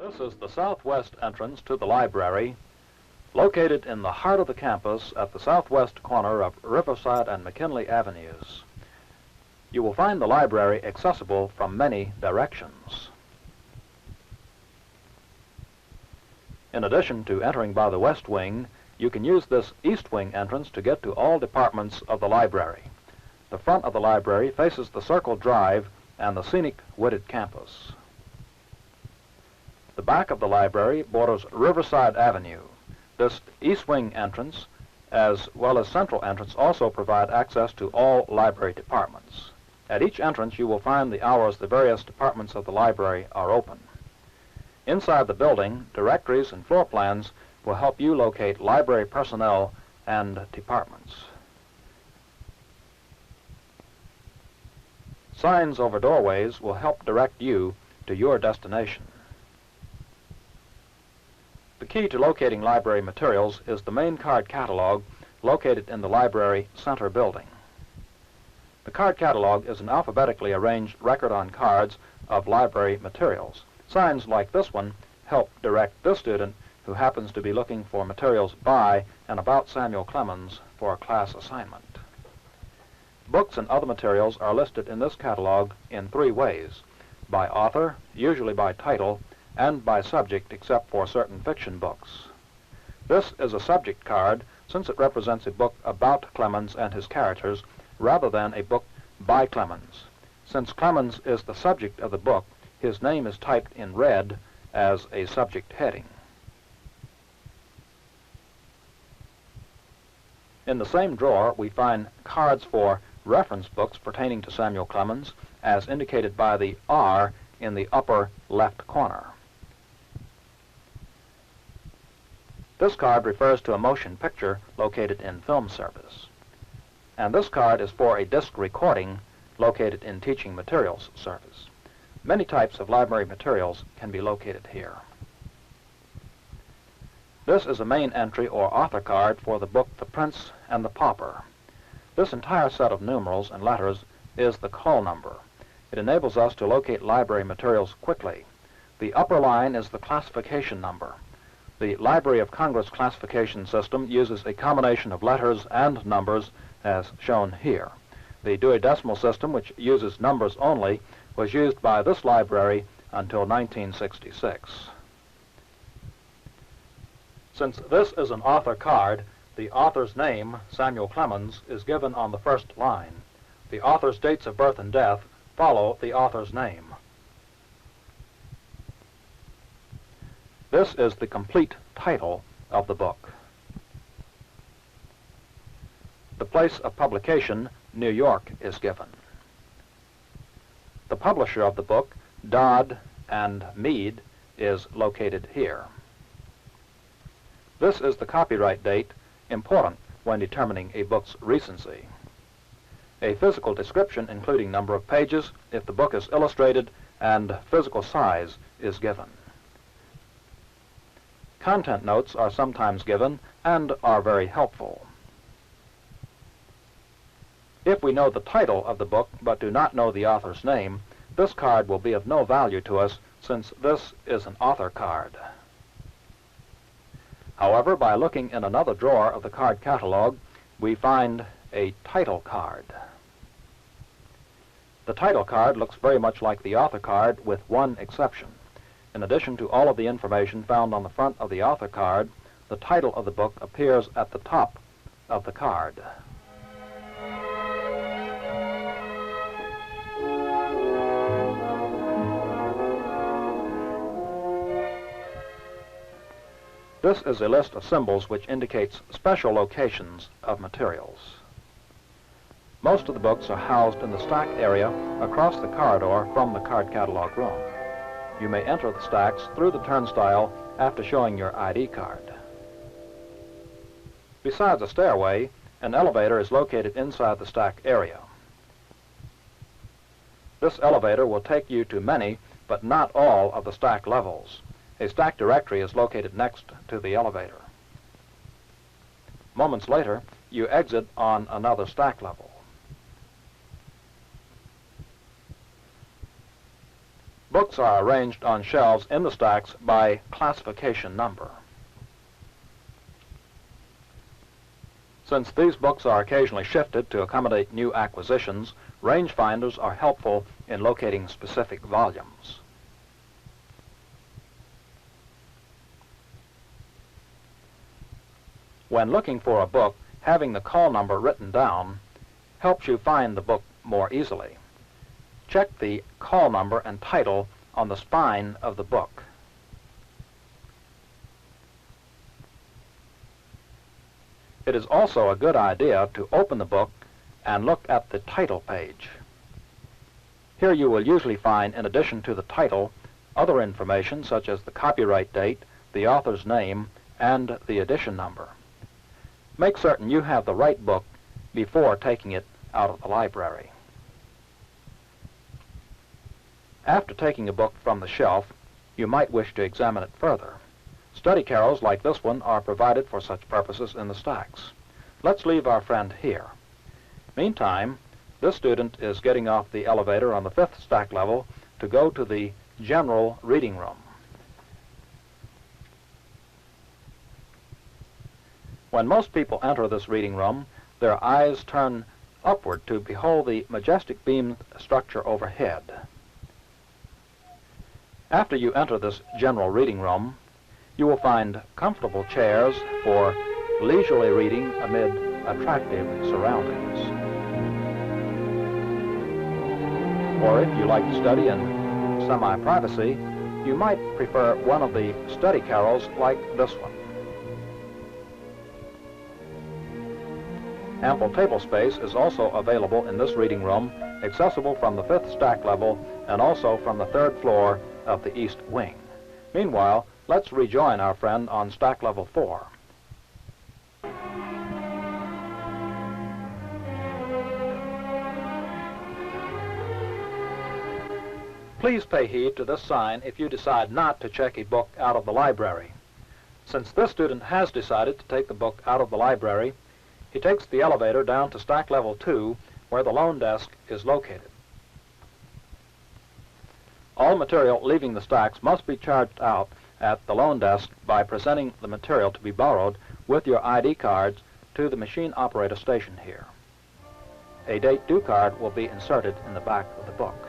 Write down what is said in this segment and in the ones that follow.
This is the southwest entrance to the library, located in the heart of the campus at the southwest corner of Riverside and McKinley Avenues. You will find the library accessible from many directions. In addition to entering by the west wing, you can use this east wing entrance to get to all departments of the library. The front of the library faces the Circle Drive and the scenic wooded campus. The back of the library borders Riverside Avenue. This east wing entrance, as well as central entrance, also provide access to all library departments. At each entrance, you will find the hours the various departments of the library are open. Inside the building, directories and floor plans will help you locate library personnel and departments. Signs over doorways will help direct you to your destination. The key to locating library materials is the main card catalog located in the library center building. The card catalog is an alphabetically arranged record on cards of library materials. Signs like this one help direct this student who happens to be looking for materials by and about Samuel Clemens for a class assignment. Books and other materials are listed in this catalog in three ways: by author, usually by title, and by subject except for certain fiction books. This is a subject card since it represents a book about Clemens and his characters rather than a book by Clemens. Since Clemens is the subject of the book, his name is typed in red as a subject heading. In the same drawer, we find cards for reference books pertaining to Samuel Clemens, as indicated by the R in the upper left corner. This card refers to a motion picture located in film service. And this card is for a disc recording located in teaching materials service. Many types of library materials can be located here. This is a main entry or author card for the book The Prince and the Pauper. This entire set of numerals and letters is the call number. It enables us to locate library materials quickly. The upper line is the classification number. The Library of Congress classification system uses a combination of letters and numbers as shown here. The Dewey Decimal System, which uses numbers only, was used by this library until 1966. Since this is an author card, the author's name, Samuel Clemens, is given on the first line. The author's dates of birth and death follow the author's name. This is the complete title of the book. The place of publication, New York, is given. The publisher of the book, Dodd and Mead, is located here. This is the copyright date, important when determining a book's recency. A physical description including number of pages, if the book is illustrated, and physical size is given. Content notes are sometimes given and are very helpful. If we know the title of the book but do not know the author's name, this card will be of no value to us since this is an author card. However, by looking in another drawer of the card catalog, we find a title card. The title card looks very much like the author card with one exception. In addition to all of the information found on the front of the author card, the title of the book appears at the top of the card. This is a list of symbols which indicates special locations of materials. Most of the books are housed in the stack area across the corridor from the card catalog room. You may enter the stacks through the turnstile after showing your ID card. Besides a stairway, an elevator is located inside the stack area. This elevator will take you to many, but not all, of the stack levels. A stack directory is located next to the elevator. Moments later, you exit on another stack level. Books are arranged on shelves in the stacks by classification number. Since these books are occasionally shifted to accommodate new acquisitions, rangefinders are helpful in locating specific volumes. When looking for a book, having the call number written down helps you find the book more easily. Check the call number and title on the spine of the book. It is also a good idea to open the book and look at the title page. Here you will usually find, in addition to the title, other information such as the copyright date, the author's name, and the edition number. Make certain you have the right book before taking it out of the library. After taking a book from the shelf, you might wish to examine it further. Study carrels like this one are provided for such purposes in the stacks. Let's leave our friend here. Meantime, this student is getting off the elevator on the 5th stack level to go to the general reading room. When most people enter this reading room, their eyes turn upward to behold the majestic beam structure overhead. After you enter this general reading room, you will find comfortable chairs for leisurely reading amid attractive surroundings. Or if you like to study in semi-privacy, you might prefer one of the study carrels like this one. Ample table space is also available in this reading room, accessible from the 5th stack level and also from the 3rd floor of the east wing. Meanwhile, let's rejoin our friend on stack level 4. Please pay heed to this sign if you decide not to check a book out of the library. Since this student has decided to take the book out of the library, he takes the elevator down to stack level 2, where the loan desk is located. All material leaving the stacks must be charged out at the loan desk by presenting the material to be borrowed with your ID cards to the machine operator station here. A date due card will be inserted in the back of the book.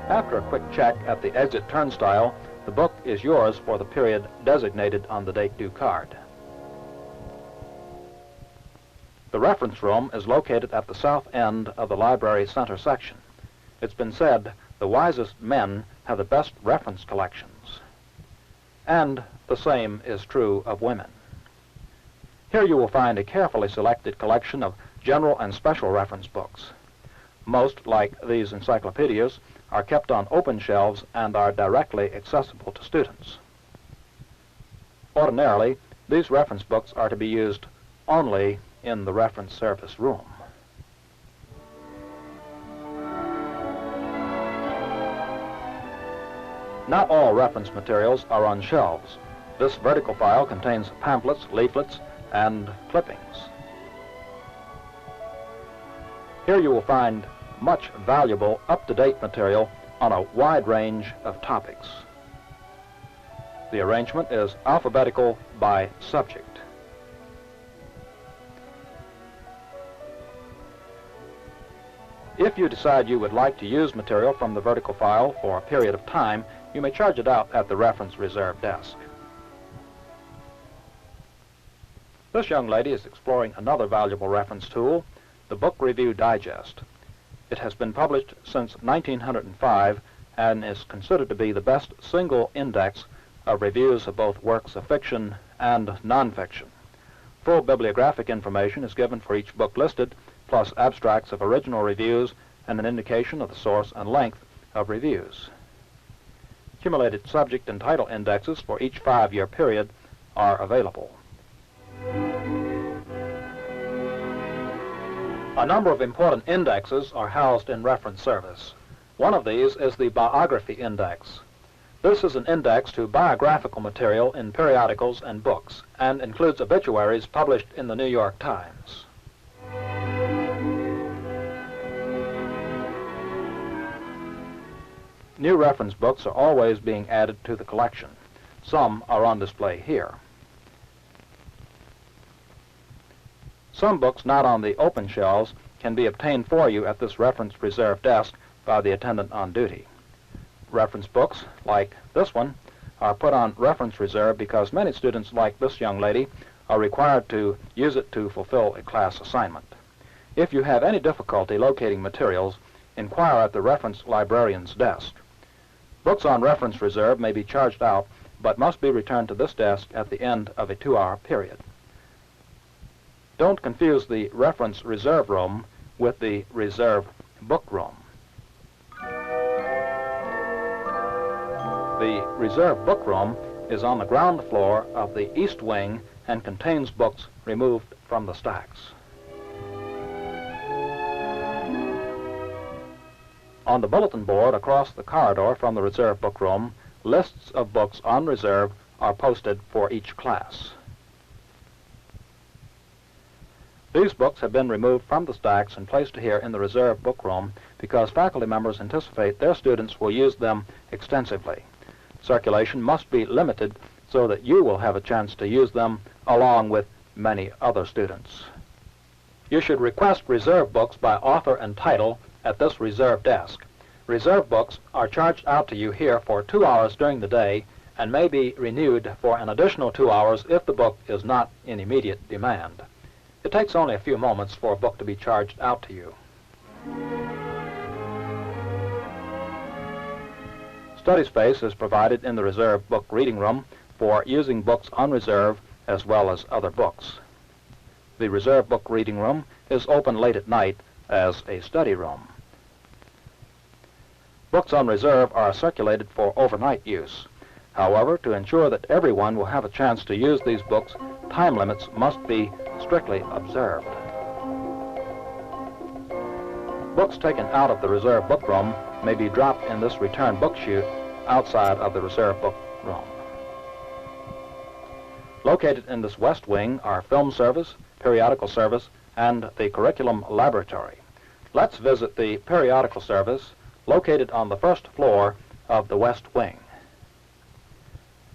After a quick check at the exit turnstile, the book is yours for the period designated on the date due card. The reference room is located at the south end of the library center section. It's been said the wisest men have the best reference collections. And the same is true of women. Here you will find a carefully selected collection of general and special reference books. Most, like these encyclopedias, are kept on open shelves and are directly accessible to students. Ordinarily, these reference books are to be used only in the reference service room. Not all reference materials are on shelves. This vertical file contains pamphlets, leaflets, and clippings. Here you will find much valuable, up-to-date material on a wide range of topics. The arrangement is alphabetical by subject. If you decide you would like to use material from the vertical file for a period of time, you may charge it out at the reference reserve desk. This young lady is exploring another valuable reference tool, the Book Review Digest. It has been published since 1905 and is considered to be the best single index of reviews of both works of fiction and nonfiction. Full bibliographic information is given for each book listed, plus abstracts of original reviews and an indication of the source and length of reviews. Accumulated subject and title indexes for each 5-year period are available. A number of important indexes are housed in reference service. One of these is the Biography Index. This is an index to biographical material in periodicals and books, and includes obituaries published in the New York Times. New reference books are always being added to the collection. Some are on display here. Some books not on the open shelves can be obtained for you at this reference reserve desk by the attendant on duty. Reference books, like this one, are put on reference reserve because many students, like this young lady, are required to use it to fulfill a class assignment. If you have any difficulty locating materials, inquire at the reference librarian's desk. Books on reference reserve may be charged out, but must be returned to this desk at the end of a 2-hour period. Don't confuse the reference reserve room with the reserve book room. The reserve book room is on the ground floor of the east wing and contains books removed from the stacks. On the bulletin board across the corridor from the reserve book room, lists of books on reserve are posted for each class. These books have been removed from the stacks and placed here in the reserve book room because faculty members anticipate their students will use them extensively. Circulation must be limited so that you will have a chance to use them along with many other students. You should request reserve books by author and title at this reserve desk. Reserve books are charged out to you here for 2 hours during the day and may be renewed for an additional 2 hours if the book is not in immediate demand. It takes only a few moments for a book to be charged out to you. Study space is provided in the reserve book reading room for using books on reserve as well as other books. The reserve book reading room is open late at night as a study room. Books on reserve are circulated for overnight use. However, to ensure that everyone will have a chance to use these books, time limits must be strictly observed. Books taken out of the reserve book room may be dropped in this return book chute outside of the reserve book room. Located in this west wing are film service, periodical service, and the curriculum laboratory. Let's visit the periodical service located on the first floor of the west wing.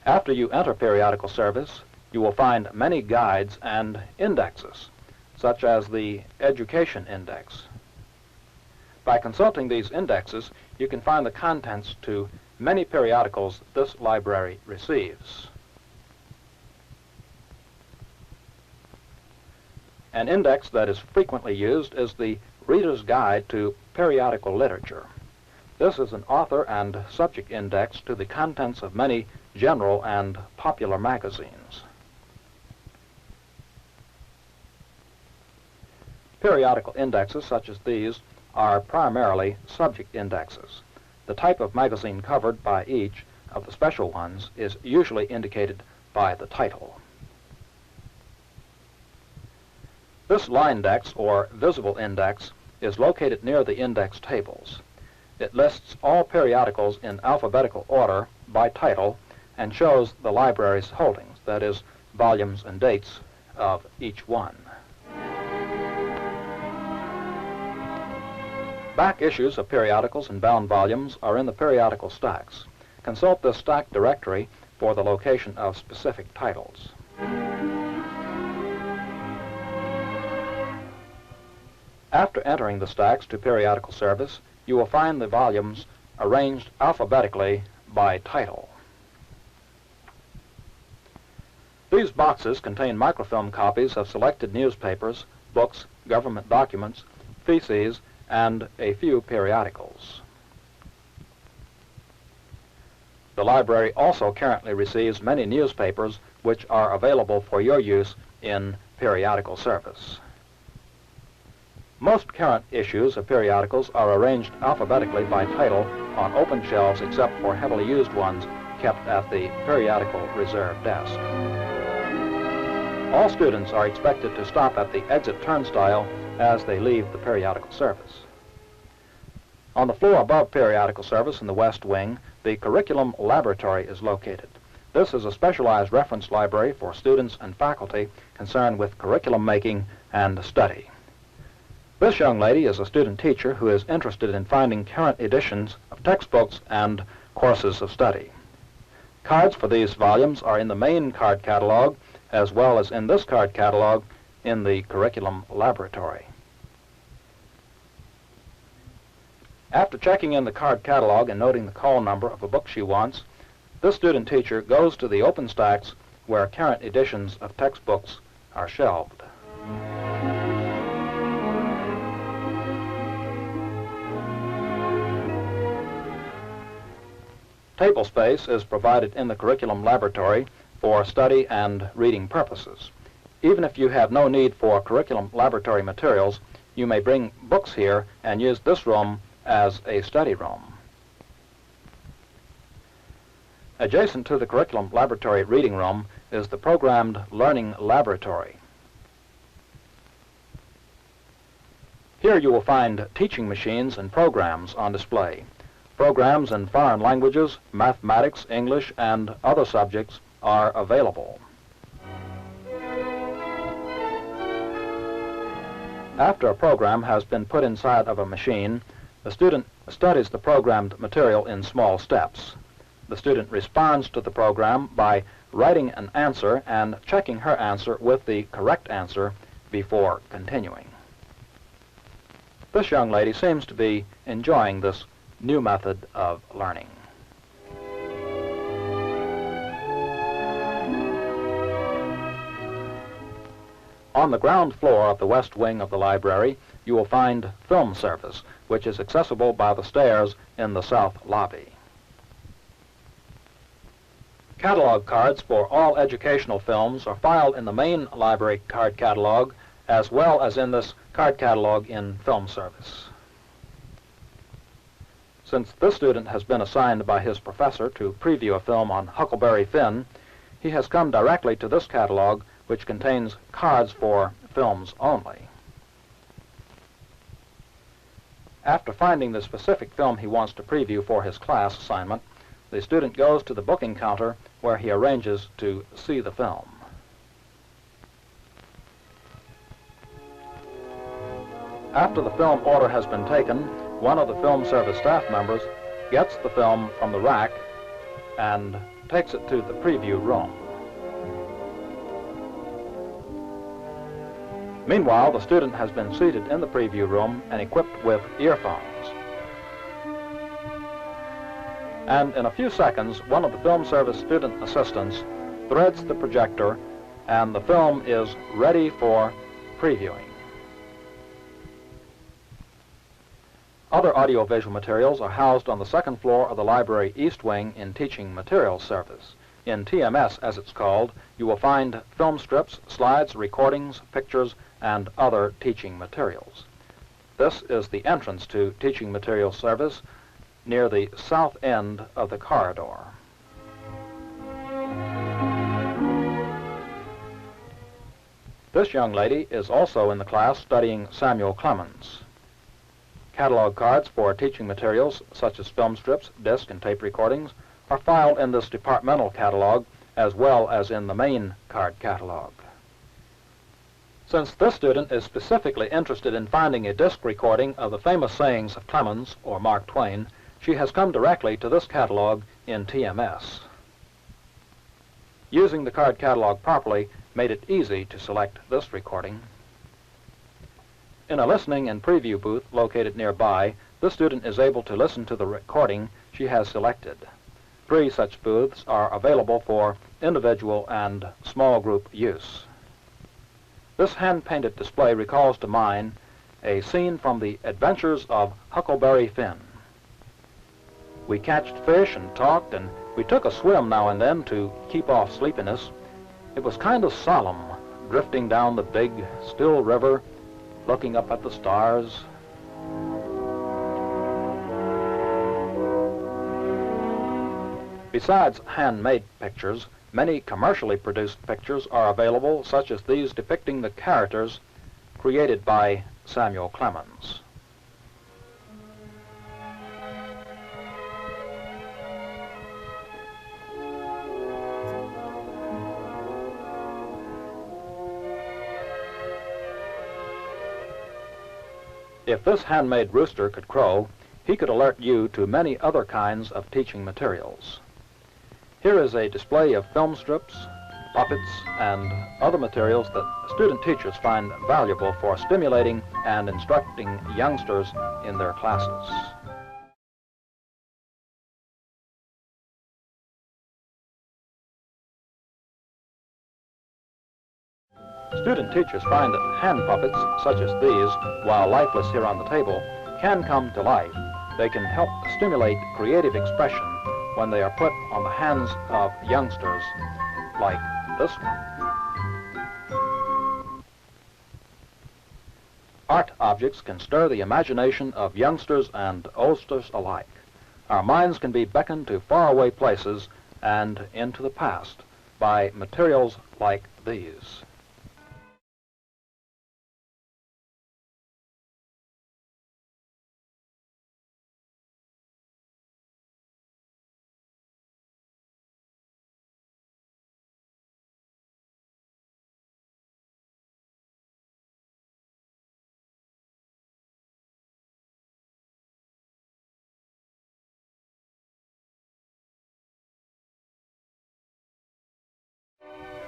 After you enter periodical service, you will find many guides and indexes, such as the Education Index. By consulting these indexes, you can find the contents to many periodicals this library receives. An index that is frequently used is the Reader's Guide to Periodical Literature. This is an author and subject index to the contents of many general and popular magazines. Periodical indexes such as these are primarily subject indexes. The type of magazine covered by each of the special ones is usually indicated by the title. This Lindex, or visible index, is located near the index tables. It lists all periodicals in alphabetical order by title and shows the library's holdings, that is, volumes and dates of each one. Back issues of periodicals and bound volumes are in the periodical stacks. Consult this stack directory for the location of specific titles. After entering the stacks to periodical service, you will find the volumes arranged alphabetically by title. These boxes contain microfilm copies of selected newspapers, books, government documents, theses, and a few periodicals. The library also currently receives many newspapers which are available for your use in periodical service. Most current issues of periodicals are arranged alphabetically by title on open shelves except for heavily used ones kept at the periodical reserve desk. All students are expected to stop at the exit turnstile as they leave the periodical service. On the floor above periodical service in the west wing, the curriculum laboratory is located. This is a specialized reference library for students and faculty concerned with curriculum making and study. This young lady is a student teacher who is interested in finding current editions of textbooks and courses of study. Cards for these volumes are in the main card catalog, as well as in this card catalog in the curriculum laboratory. After checking in the card catalog and noting the call number of a book she wants, this student teacher goes to the open stacks where current editions of textbooks are shelved. Table space is provided in the curriculum laboratory for study and reading purposes. Even if you have no need for curriculum laboratory materials, you may bring books here and use this room as a study room. Adjacent to the curriculum laboratory reading room is the programmed learning laboratory. Here you will find teaching machines and programs on display. Programs in foreign languages, mathematics, English, and other subjects are available. After a program has been put inside of a machine, the student studies the programmed material in small steps. The student responds to the program by writing an answer and checking her answer with the correct answer before continuing. This young lady seems to be enjoying this new method of learning. On the ground floor of the west wing of the library, you will find film service, which is accessible by the stairs in the south lobby. Catalog cards for all educational films are filed in the main library card catalog, as well as in this card catalog in film service. Since this student has been assigned by his professor to preview a film on Huckleberry Finn, he has come directly to this catalog, which contains cards for films only. After finding the specific film he wants to preview for his class assignment, the student goes to the booking counter where he arranges to see the film. After the film order has been taken, one of the film service staff members gets the film from the rack and takes it to the preview room. Meanwhile, the student has been seated in the preview room and equipped with earphones. And in a few seconds, one of the film service student assistants threads the projector and the film is ready for previewing. Other audiovisual materials are housed on the second floor of the library east wing in teaching materials service. In TMS, as it's called, you will find film strips, slides, recordings, pictures, and other teaching materials. This is the entrance to teaching materials service near the south end of the corridor. This young lady is also in the class studying Samuel Clemens. Catalog cards for teaching materials such as film strips, disc, and tape recordings are filed in this departmental catalog as well as in the main card catalog. Since this student is specifically interested in finding a disc recording of the famous sayings of Clemens or Mark Twain, she has come directly to this catalog in TMS. Using the card catalog properly made it easy to select this recording. In a listening and preview booth located nearby, the student is able to listen to the recording she has selected. 3 such booths are available for individual and small group use. This hand-painted display recalls to mind a scene from the Adventures of Huckleberry Finn. We catched fish and talked, and we took a swim now and then to keep off sleepiness. It was kind of solemn, drifting down the big, still river, looking up at the stars. Besides handmade pictures, many commercially produced pictures are available, such as these depicting the characters created by Samuel Clemens. If this handmade rooster could crow, he could alert you to many other kinds of teaching materials. Here is a display of film strips, puppets, and other materials that student teachers find valuable for stimulating and instructing youngsters in their classes. Student teachers find that hand puppets such as these, while lifeless here on the table, can come to life. They can help stimulate creative expression when they are put on the hands of youngsters like this one. Art objects can stir the imagination of youngsters and oldsters alike. Our minds can be beckoned to faraway places and into the past by materials like these.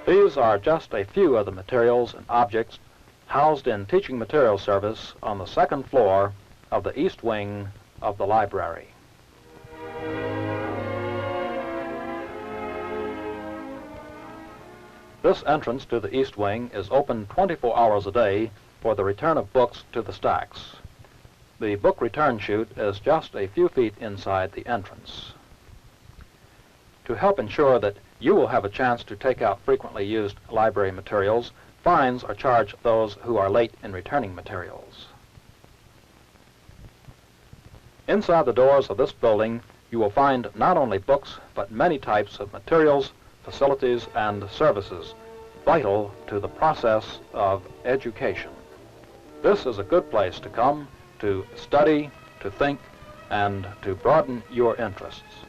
These are just a few of the materials and objects housed in Teaching Materials Service on the second floor of the east wing of the library. This entrance to the east wing is open 24 hours a day for the return of books to the stacks. The book return chute is just a few feet inside the entrance. To help ensure that you will have a chance to take out frequently used library materials, fines are charged those who are late in returning materials. Inside the doors of this building, you will find not only books, but many types of materials, facilities, and services vital to the process of education. This is a good place to come to study, to think, and to broaden your interests.